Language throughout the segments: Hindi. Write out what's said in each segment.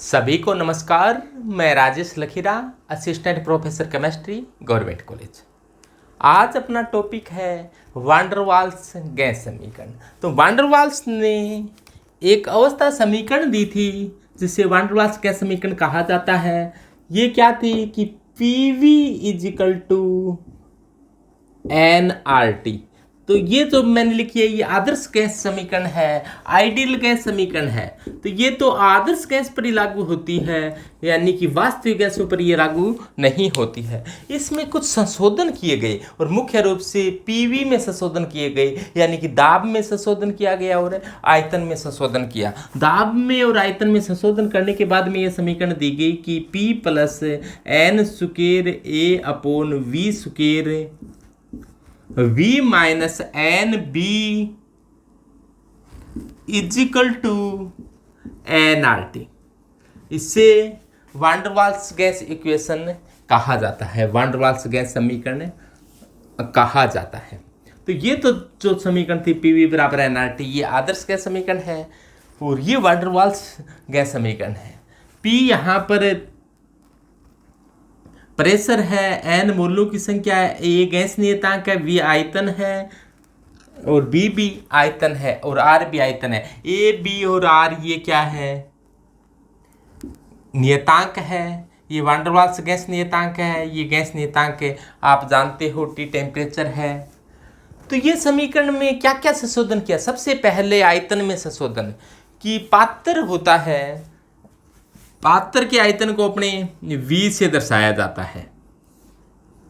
सभी को नमस्कार। मैं Rajesh Lakhira, assistant professor chemistry, government college. आज अपना टॉपिक है वान डर वाल्स गैस समीकरण। तो वान डर वाल्स ने एक अवस्था समीकरण दी थी जिसे वान डर वाल्स गैस समीकरण कहा जाता है। ये क्या थी कि PV इजिकल टू nRT। तो ये जो मैंने लिखी है ये आदर्श गैस समीकरण है, आइडियल गैस समीकरण है। तो ये तो आदर्श गैस पर ही लागू होती है, यानी कि वास्तविक गैसों पर ये लागू नहीं होती है। इसमें कुछ संशोधन किए गए और मुख्य रूप से PV में संशोधन किए गए, यानी कि दाब में संशोधन किया गया और आयतन में संशोधन किया। दाब में और आयतन में संशोधन करने के बाद में ये समीकरण दी गई कि P plus N square A/V square V minus N B equal to nRT। इससे वान डर वाल्स गैस इक्वेशन कहा जाता है, वान डर वाल्स गैस समीकरण कहा जाता है। तो ये तो जो समीकरण थी PV बराबर nRT, ये आदर्श गैस समीकरण है और ये वान डर वाल्स गैस समीकरण है। P यहाँ पर प्रेशर है, N मोलों की संख्या है, A गैस नियतांक है, V आयतन है और B भी आयतन है और R भी आयतन है। A, B और R ये क्या है? नियतांक है। ये वान डर वाल्स गैस नियतांक है, ये गैस नियतांक है, आप जानते हो T टेम्परेचर है। तो ये समीकरण में क्या क्या संशोधन किया? सबसे पहले आयतन में संशोधन कि पात्र होता है, पात्र के आयतन को अपने V से दर्शाया जाता है।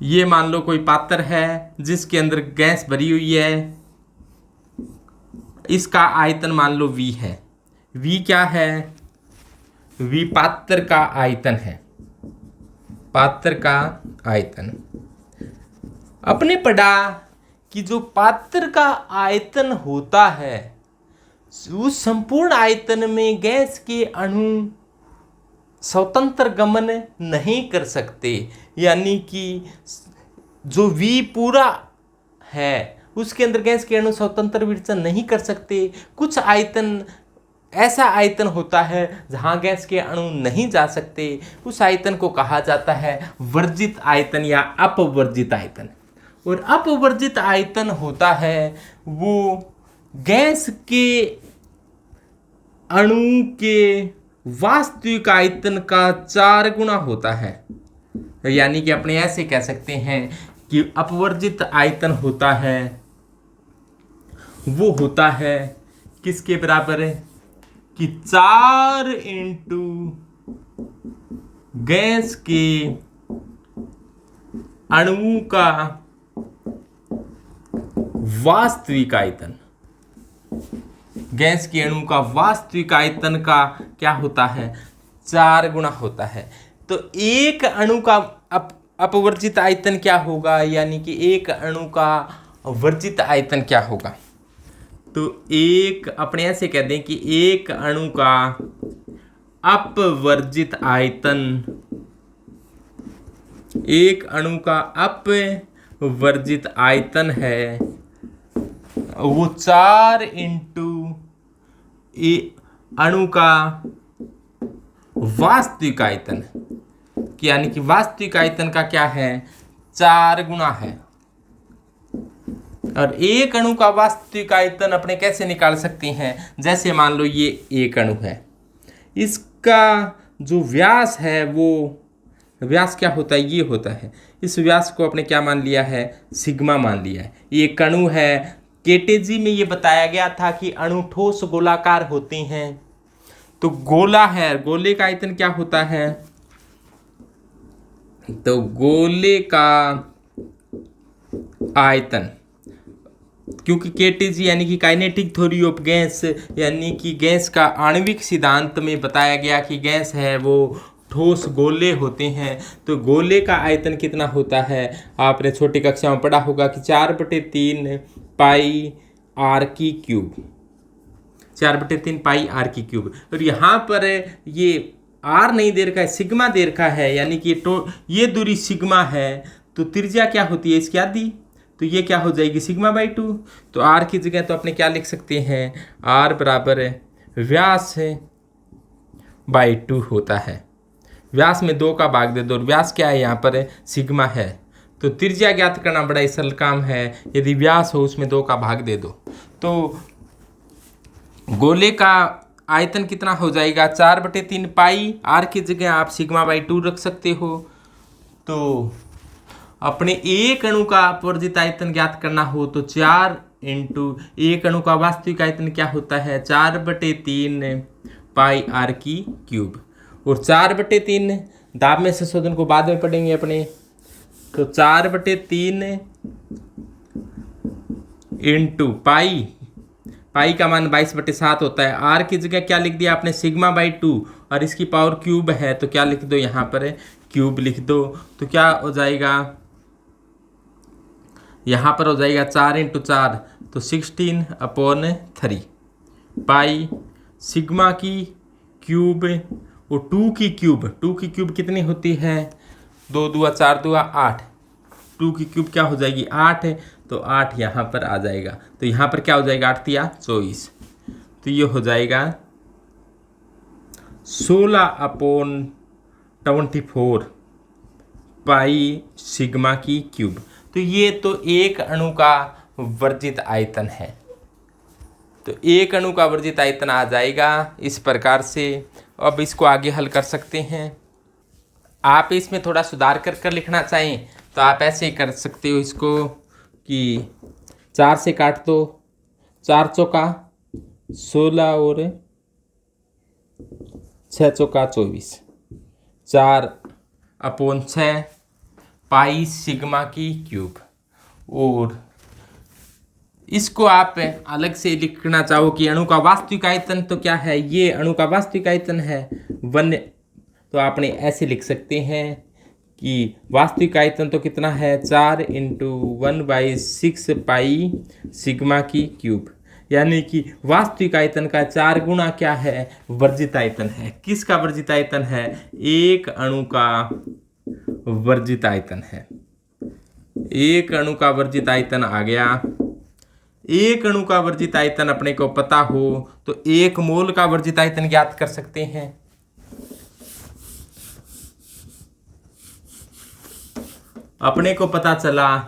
ये मान लो कोई पात्र है जिसके अंदर गैस भरी हुई है, इसका आयतन मान लो V है। V क्या है? V पात्र का आयतन है, पात्र का आयतन। अपने पढ़ा कि जो पात्र का आयतन होता है उस संपूर्ण आयतन में गैस के अणु स्वतंत्र गमन नहीं कर सकते, यानी कि जो V पूरा है उसके अंदर गैस के अणु स्वतंत्र विचलन नहीं कर सकते। कुछ आयतन ऐसा आयतन होता है जहां गैस के अणु नहीं जा सकते, उस आयतन को कहा जाता है वर्जित आयतन या अपवर्जित आयतन। और अपवर्जित आयतन होता है वो गैस के अणु के वास्तविक आयतन का 4 गुना होता है, यानी कि अपने ऐसे कह सकते हैं कि अपवर्जित आयतन होता है वो होता है किसके बराबर है कि 4 इंटू गैस के अणुओं का वास्तविक आयतन। गैस के अणु का वास्तविक आयतन का क्या होता है? 4 गुना होता है। तो एक अणु का अपवर्जित आयतन क्या होगा, यानी कि एक अणु का वर्जित आयतन क्या होगा? तो एक अपने ऐसे कह दें कि एक अणु का अपवर्जित आयतन, एक अणु का अपवर्जित आयतन है वो 4 इंटू अणु का वास्तविक आयतन, यानी कि वास्तविक आयतन का क्या है? 4 गुना है। और एक अणु का वास्तविक आयतन अपने कैसे निकाल सकते हैं? जैसे मान लो ये एक अणु है, इसका जो व्यास है वो व्यास क्या होता है? ये होता है। इस व्यास को अपने क्या मान लिया है? सिग्मा मान लिया है। ये अणु है। केटेजी में ये बताया गया था कि अणु ठोस गोलाकार होते हैं। तो गोला है, गोले का आयतन क्या होता है? तो गोले का आयतन, क्योंकि केटेजी यानी कि काइनेटिक थ्योरी ऑफ गैस, यानी कि गैस का आणविक सिद्धांत में बताया गया कि गैस है वो ठोस गोले होते हैं। तो गोले का आयतन कितना होता है? आपने छोटी कक्षा में पढ़ा होगा कि 4/3 पाई आर की क्यूब, 4/3 पाई आर की क्यूब। और यहाँ पर ये आर नहीं दे रखा है, सिग्मा दे रखा है, यानी कि ये दूरी सिग्मा है। तो त्रिज्या क्या होती है इसकी? आधी। तो ये क्या हो जाएगी? सिग्मा/2। तो आर की जगह तो अपने क्या लिख सकते हैं? आर बराबर व्यास है बाई 2 होता है। व्यास में 2 का भाग दे दो और व्यास क्या है यहाँ पर सिग्मा है। तो त्रिज्या ज्ञात करना बड़ा ही सरल काम है। यदि व्यास हो उसमें 2 का भाग दे दो तो गोले का आयतन कितना हो जाएगा 4/3 पाई। आर की जगह आप सिग्मा बाई 2 रख सकते हो। तो अपने एक अणु का अपवर्जित आयतन ज्ञात करना हो तो 4 इंटू एक अणु का वास्तविक आयतन क्या होता है 4/3 पाई आर की क्यूब। और 4/3 दाब में संशोधन को बाद में पढ़ेंगे अपने। तो 4/3 इंटू पाई, पाई का मान 22/7 होता है। आर की जगह क्या लिख दिया आपने सिग्मा बाई 2 और इसकी पावर क्यूब है तो क्या लिख दो यहाँ पर क्यूब लिख दो। तो क्या हो जाएगा यहाँ पर हो जाएगा 4 इंटू 4 तो 16/3 पाई सिग्मा की क्यूब और 2 की क्यूब कितनी होती है 2 दूआ 4 दूआ 8। 2 की क्यूब क्या हो जाएगी 8 है तो 8 यहाँ पर आ जाएगा। तो यहाँ पर क्या हो जाएगा 8 तिया 24। तो ये हो जाएगा 16/24 पाई सिग्मा की क्यूब। तो ये तो एक अणु का वर्जित आयतन है। तो एक अणु का वर्जित आयतन आ जाएगा इस प्रकार से। अब इसको आगे हल कर सकते हैं। आप इसमें थोड़ा सुधार कर लिखना चाहें तो आप ऐसे ही कर सकते हो इसको कि 4 से काट दो 4 चौका 16 और 6 चौका 24 4/6 पाई सिग्मा की क्यूब। और इसको आप अलग से लिखना चाहो कि अणु का वास्तविक आयतन तो क्या है ये अणु का वास्तविक आयतन है 1। तो आपने ऐसे लिख सकते हैं कि वास्तविक आयतन तो कितना है 4 इंटू 1/6 पाई सिग्मा की क्यूब। यानी कि वास्तविक आयतन का 4 गुना क्या है वर्जित आयतन है। किसका वर्जित आयतन है एक अणु का वर्जित आयतन है। एक अणु का वर्जित आयतन आ गया। एक अणु का वर्जित आयतन अपने को पता हो तो 1 मोल का वर्जित आयतन ज्ञात कर सकते हैं। अपने को पता चला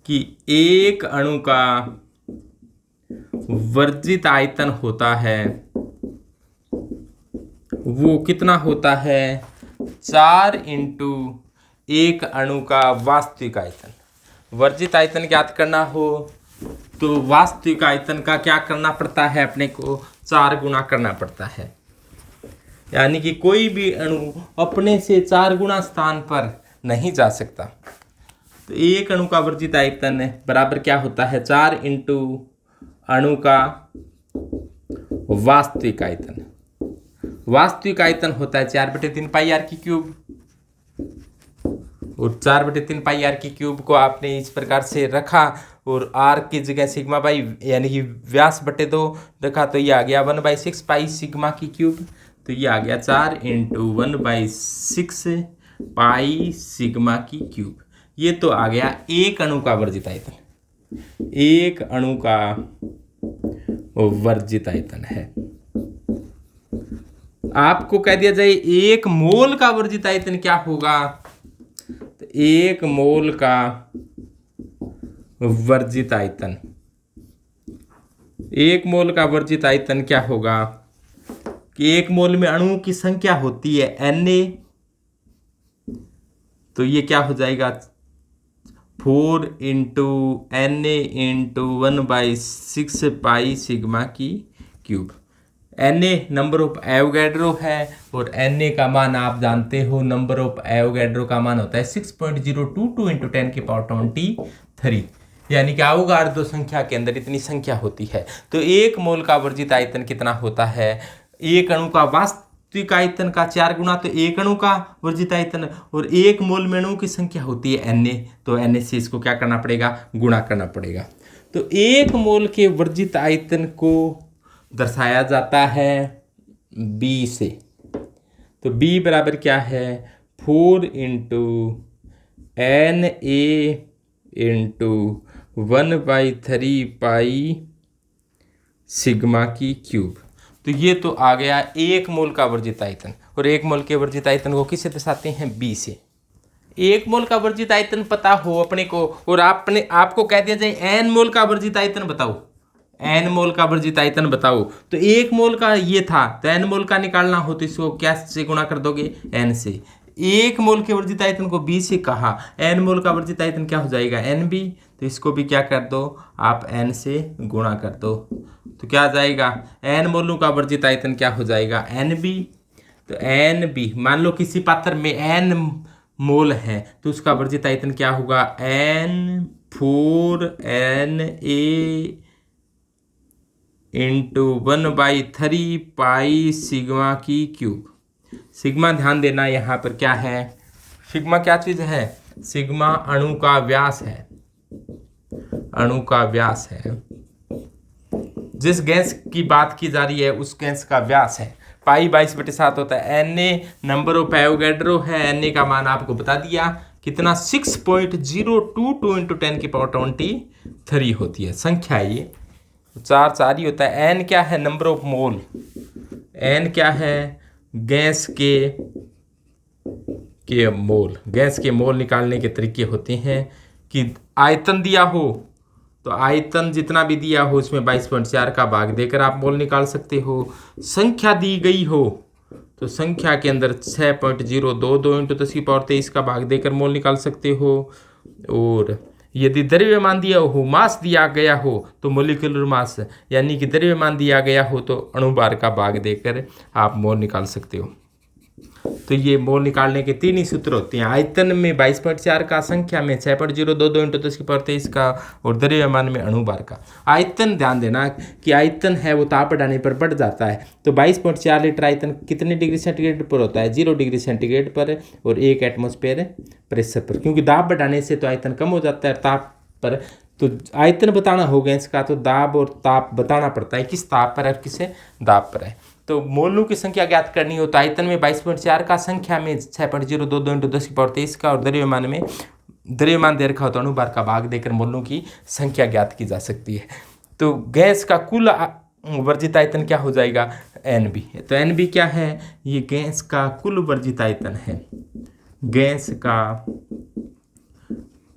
कि एक अणु का वर्जित आयतन होता है वो कितना होता है 4 इंटू एक अणु का वास्तविक आयतन। वर्जित आयतन ज्ञात करना हो तो वास्तविक आयतन का क्या करना पड़ता है अपने को 4 गुना करना पड़ता है। यानी कि कोई भी अणु अपने से 4 गुना स्थान पर नहीं जा सकता। तो एक अणु का वर्जित आयतन बराबर क्या होता है 4 इंटू अणु का वास्तविक आयतन। वास्तविक आयतन होता है 4/3 पाई आर की क्यूब। और 4/3 पाई आर की क्यूब को आपने इस प्रकार से रखा और आर की जगह सिग्मा बाई यानी कि व्यास बटे 2 रखा तो ये आ गया 1/6 पाई सिग्मा की क्यूब। तो ये आ गया 4 इंटू 1/6 पाई सिग्मा की क्यूब। ये तो आ गया एक अणु का वर्जित आयतन। एक अणु का वर्जित आयतन है। आपको कह दिया जाए एक मोल का वर्जित आयतन क्या होगा तो एक मोल का वर्जित आयतन एक मोल का वर्जित आयतन क्या होगा कि एक मोल में अणुओं की संख्या होती है Na। तो ये क्या हो जाएगा 4 into Na into 1/6 pi sigma की cube. Na number of Avogadro है और Na का मान आप जानते हो नंबर ऑफ एवोगैड्रो का मान होता है 6.022 इंटू 10⁻23। यानी कि अवोगाड्रो संख्या के अंदर इतनी संख्या होती है। तो एक मोल का वर्जित आयतन कितना होता है एक अणु का वास्तविक आयतन का 4 गुना। तो एक अणु का वर्जित आयतन और एक मोल में अणुओं की संख्या होती है Na। तो Na से इसको क्या करना पड़ेगा गुणा करना पड़ेगा। तो एक मोल के वर्जित आयतन को दर्शाया जाता है B से। तो B बराबर क्या है 4 इंटू Na इंटू 1/3 पाई सिग्मा की क्यूब। तो ये तो आ गया 1 मोल का वर्जित आयतन। और 1 मोल के वर्जित आयतन को किससे दर्शाते हैं? B से। 1 मोल का वर्जित आयतन पता हो अपने को और आपको कह दिया जाए n मोल का वर्जित आयतन बताओ, n मोल का वर्जित आयतन बताओ, तो 1 मोल का ये था, तो n मोल का निकालना हो तो इसको क्या से गुणा कर दोगे? n से। 1 मोल के वर्जित आयतन को B से कहा, n मोल का वर्जित आयतन क्या हो जाएगा? NB। तो इसको भी क्या कर दो आप? n से गुणा कर दो, तो क्या आ जाएगा? n मोलों का वर्जित आयतन क्या हो जाएगा? NB। तो NB, मान लो किसी पात्र में n मोल है तो उसका वर्जित आयतन क्या होगा? N4Na इंटू 1/3 पाई सिग्मा की क्यूब। सिग्मा ध्यान देना यहाँ पर क्या है? सिग्मा क्या चीज़ है? सिग्मा अणु का व्यास है, अणु का व्यास है। जिस गैस की बात की जा रही है उस गैस का व्यास है। पाई 22/7 होता है। Na नंबर ऑफ एवोगैड्रो है, Na का मान आपको बता दिया कितना? 6.022 इंटू 10⁻23 होती है संख्या। ये 4 ही होता है। n क्या है? Number of mole. n क्या है? गैस के मोल। गैस के मोल निकालने के तरीके होते हैं कि आयतन दिया हो तो आयतन जितना भी दिया हो उसमें 22.4 का भाग देकर आप मोल निकाल सकते हो। संख्या दी गई हो तो संख्या के अंदर 6.022 इंटू 10⁻23 का भाग देकर मोल निकाल सकते हो। और यदि द्रव्यमान दिया हो, मास दिया गया हो तो मोलिकुलर मास यानी कि द्रव्यमान दिया गया हो तो अणुभार का भाग देकर आप मोल निकाल सकते हो। तो ये मोल निकालने के 3 ही सूत्र होते हैं। आयतन में 22.4 का, संख्या में 6.022 इंटू 10⁻23 का और द्रव्यमान में अणुभार का। आयतन ध्यान देना कि आयतन है वो ताप बढ़ाने पर बढ़ जाता है। तो 22.4 लीटर आयतन कितने डिग्री सेंटीग्रेड पर होता है? 0 डिग्री सेंटीग्रेड पर और 1 एटमॉस्फेयर प्रेशर पर। क्योंकि दाब बढ़ाने से तो आयतन कम हो जाता है ताप पर। तो आयतन बताना हो गैस का तो दाब और ताप बताना पड़ता है, किस ताप पर और किस दाब पर है। तो मोलों की संख्या ज्ञात करनी हो तो आयतन में 22.4 का, संख्या में 6.022 इंटू 10⁻23 का और द्रव्यमान दे रखा हो तो अणुभार का भाग देकर मोलों की संख्या ज्ञात की जा सकती है। तो गैस का कुल वर्जित आयतन क्या हो जाएगा? NB। तो NB क्या है? ये गैस का कुल वर्जित आयतन है। गैस का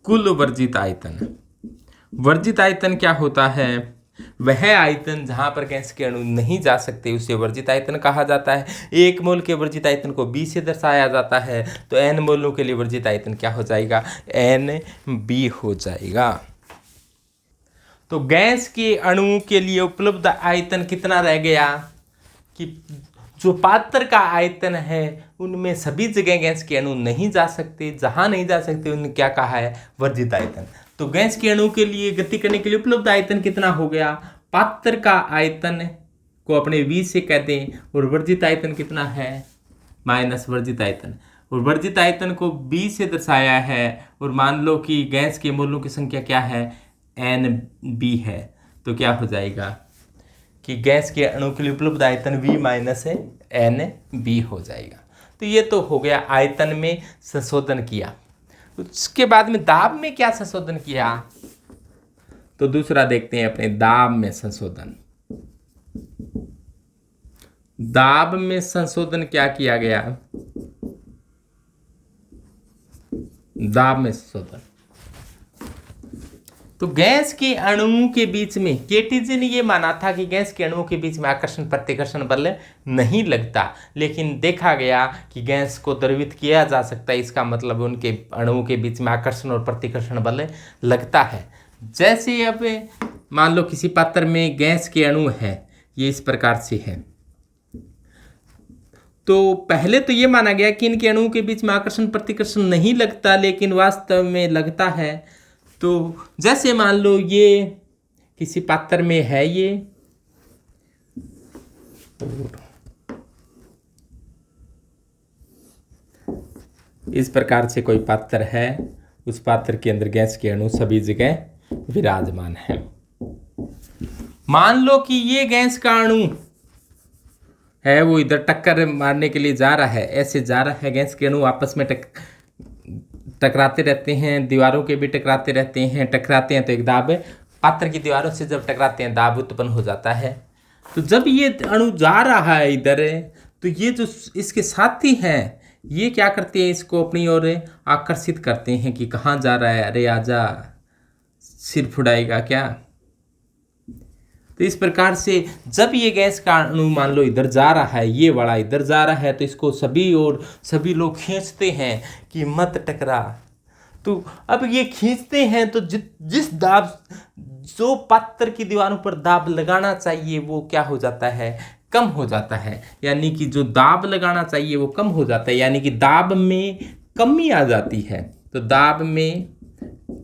कुल वर्जित आयतन। वर्जित आयतन क्या होता है? वह आयतन जहां पर गैस के अणु नहीं जा सकते उसे वर्जित आयतन कहा जाता है। 1 मोल के वर्जित आयतन को B से दर्शाया जाता है। तो n मोलों के लिए वर्जित आयतन क्या हो जाएगा? NB हो जाएगा। तो गैस के अणु के लिए उपलब्ध आयतन कितना रह गया? कि जो पात्र का आयतन है उनमें सभी जगह गैस के अणु नहीं जा सकते, जहां नहीं जा सकते उन्हें क्या कहा है? वर्जित आयतन। तो गैस के अणु के लिए गति करने के लिए उपलब्ध आयतन कितना हो गया? पात्र का आयतन को अपने V से कह दें और वर्जित आयतन कितना है? माइनस वर्जित आयतन। और वर्जित आयतन को B से दर्शाया है और मान लो कि गैस के मोलों की संख्या क्या है? NB है। तो क्या हो जाएगा कि गैस के अणु के लिए उपलब्ध आयतन V माइनस NB हो जाएगा। तो ये तो हो गया आयतन में संशोधन किया। उसके बाद में दाब में क्या संशोधन किया? तो दूसरा देखते हैं अपने दाब में संशोधन। दाब में संशोधन क्या किया गया? दाब में संशोधन तो गैस के अणुओं के बीच में केटीजे ने यह माना था कि गैस के अणुओं के बीच में आकर्षण प्रत्याकर्षण बल नहीं लगता, लेकिन देखा गया कि गैस को द्रवित किया जा सकता है। इसका मतलब उनके अणुओं के बीच में आकर्षण और प्रतिकर्षण बल लगता है। जैसे अब मान लो किसी पात्र में गैस के अणु है, ये इस प्रकार से है, तो पहले तो ये माना गया कि इनके अणुओं के बीच में आकर्षण प्रतिकर्षण नहीं लगता, लेकिन वास्तव में लगता है। तो जैसे मान लो ये किसी पात्र में है, ये इस प्रकार से कोई पात्र है, उस पात्र के अंदर गैस के अणु सभी जगह विराजमान है। मान लो कि ये गैस का अणु है, वो इधर टक्कर मारने के लिए जा रहा है, ऐसे जा रहा है। गैस के अणु आपस में टकराते रहते हैं, दीवारों के भी टकराते रहते हैं। टकराते हैं तो एक दाब, पात्र की दीवारों से जब टकराते हैं दाब उत्पन्न हो जाता है। तो जब ये अणु जा रहा है इधर, तो ये जो इसके साथी हैं ये क्या करते हैं, इसको अपनी ओर आकर्षित करते हैं कि कहाँ जा रहा है, अरे आजा, सिर फुड़ाएगा क्या। तो इस प्रकार से जब ये गैस का अणु मान लो इधर जा रहा है, ये वाला इधर जा रहा है, तो इसको सभी लोग खींचते हैं कि मत टकरा। तो अब ये खींचते हैं तो जिस दाब, जो पात्र की दीवारों पर दाब लगाना चाहिए वो क्या हो जाता है, कम हो जाता है। यानी कि जो दाब लगाना चाहिए वो कम हो जाता है, यानी कि दाब में कमी आ जाती है। तो दाब में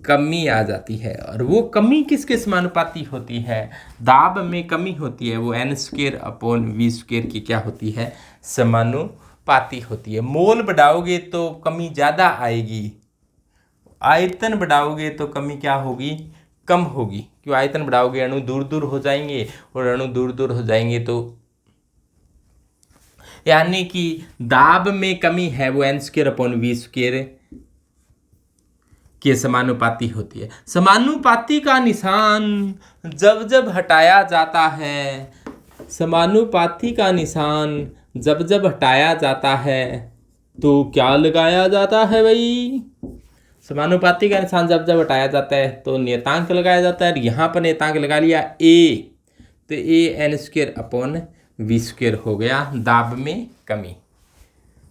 कमी आ जाती है, और वो कमी किसके समानुपाती होती है, दाब में कमी होती है वो n²/v² की क्या होती है, समानुपाती होती है। मोल बढ़ाओगे तो कमी ज़्यादा आएगी, आयतन बढ़ाओगे तो कमी क्या होगी, कम होगी। क्यों, आयतन बढ़ाओगे अणु दूर दूर हो जाएंगे, और अणु दूर दूर हो जाएंगे तो यानी कि दाब में कमी है वो n²/v² के समानुपाती होती है। समानुपाती का निशान जब जब हटाया जाता है, समानुपाती का निशान जब जब हटाया जाता है तो क्या लगाया जाता है भाई, समानुपाती का निशान जब जब हटाया जाता है तो नियतांक लगाया जाता है। यहाँ पर नियतांक लगा लिया a, तो a n²/v² हो गया, दाब में कमी।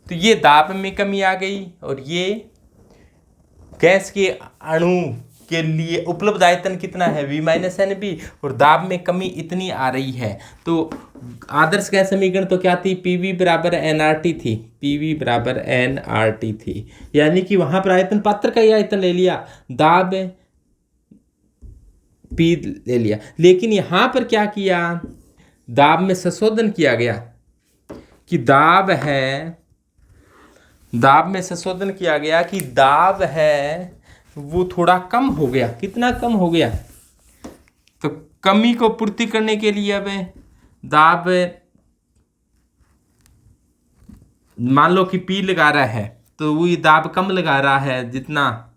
तो ये दाब में कमी आ गई, और ये गैस के अणु के लिए उपलब्ध आयतन कितना है, V-NB, और दाब में कमी इतनी आ रही है। तो आदर्श गैस समीकरण तो क्या थी, PV बराबर nRT थी, PV बराबर nRT थी। यानी कि वहां पर आयतन पात्र का ही आयतन ले लिया, दाब P ले लिया। लेकिन यहां पर क्या किया, दाब में संशोधन किया गया कि दाब में संशोधन किया गया कि दाब है वो थोड़ा कम हो गया। कितना कम हो गया, तो कमी को पूर्ति करने के लिए अब दाब मान लो कि P लगा रहा है तो वो ये दाब कम लगा रहा है, जितना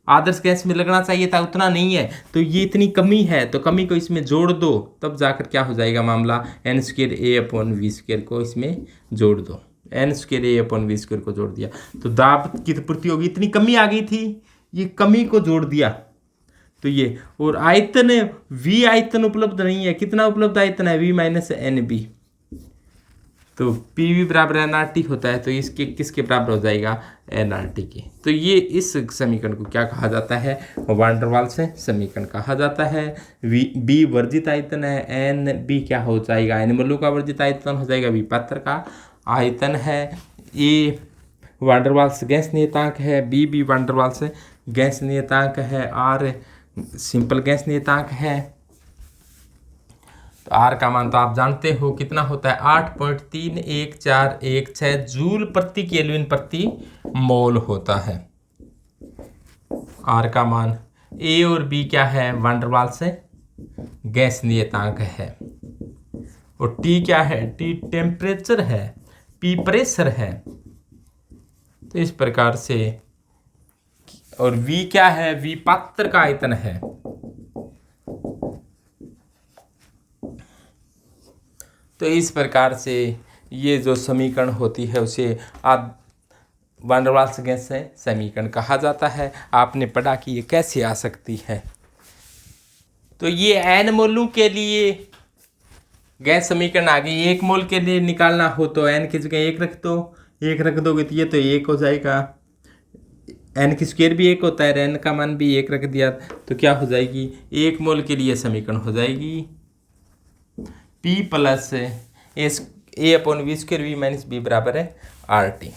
आदर्श गैस में लगना चाहिए था उतना नहीं है। तो ये इतनी कमी है, तो कमी को इसमें जोड़ दो, तब जाकर क्या हो जाएगा मामला, n²a/v² को इसमें जोड़ दो, n²a/v² को जोड़ दिया तो दाब की पूर्ति होगी। इतनी कमी आ गई थी, ये कमी को जोड़ दिया तो ये, और आयतन V आयतन उपलब्ध नहीं है। कितना उपलब्ध आयतन है, V-NB, तो PV बराबर nRT होता है, तो इसके किसके बराबर हो जाएगा, nRT के। तो ये इस समीकरण को क्या कहा जाता है, वान डर वाल्स समीकरण कहा जाता है। B वर्जित आयतन है, NB क्या हो जाएगा, n मोलों का वर्जित आयतन हो जाएगा, V पात्र का आयतन है, A वान डर वाल्स गैस नियतांक है, B वान डर वाल्स गैस नियतांक है, R सिंपल गैस नियतांक है। तो R का मान तो आप जानते हो कितना होता है, 8.31416 जूल प्रति केल्विन प्रति मोल होता है। R का मान, A और B क्या है, वान डर वाल्स गैस नियतांक है, और T क्या है, T टेम्परेचर है, P प्रेशर है। तो इस प्रकार से, और V क्या है, V पात्र का आयतन है। तो इस प्रकार से ये जो समीकरण होती है उसे वान डर वाल्स गैस समीकरण कहा जाता है। आपने पढ़ा कि ये कैसे आ सकती है। तो ये n मोलों के लिए गैस समीकरण आ गई। 1 मोल के लिए निकालना हो तो n की जगह 1 रख दो, 1 रख दोगे तो ये तो 1 हो जाएगा, n² भी 1 होता है, n का मान भी 1 रख दिया तो क्या हो जाएगी, 1 मोल के लिए समीकरण हो जाएगी P प्लस A/V² V-B बराबर है RT।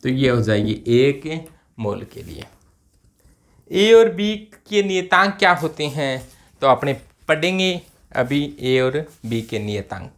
तो ये हो जाएगी 1 मोल के लिए। A और B के नियतांक क्या होते हैं, तो आपने पढ़ेंगे अभी A और B के नियतांक।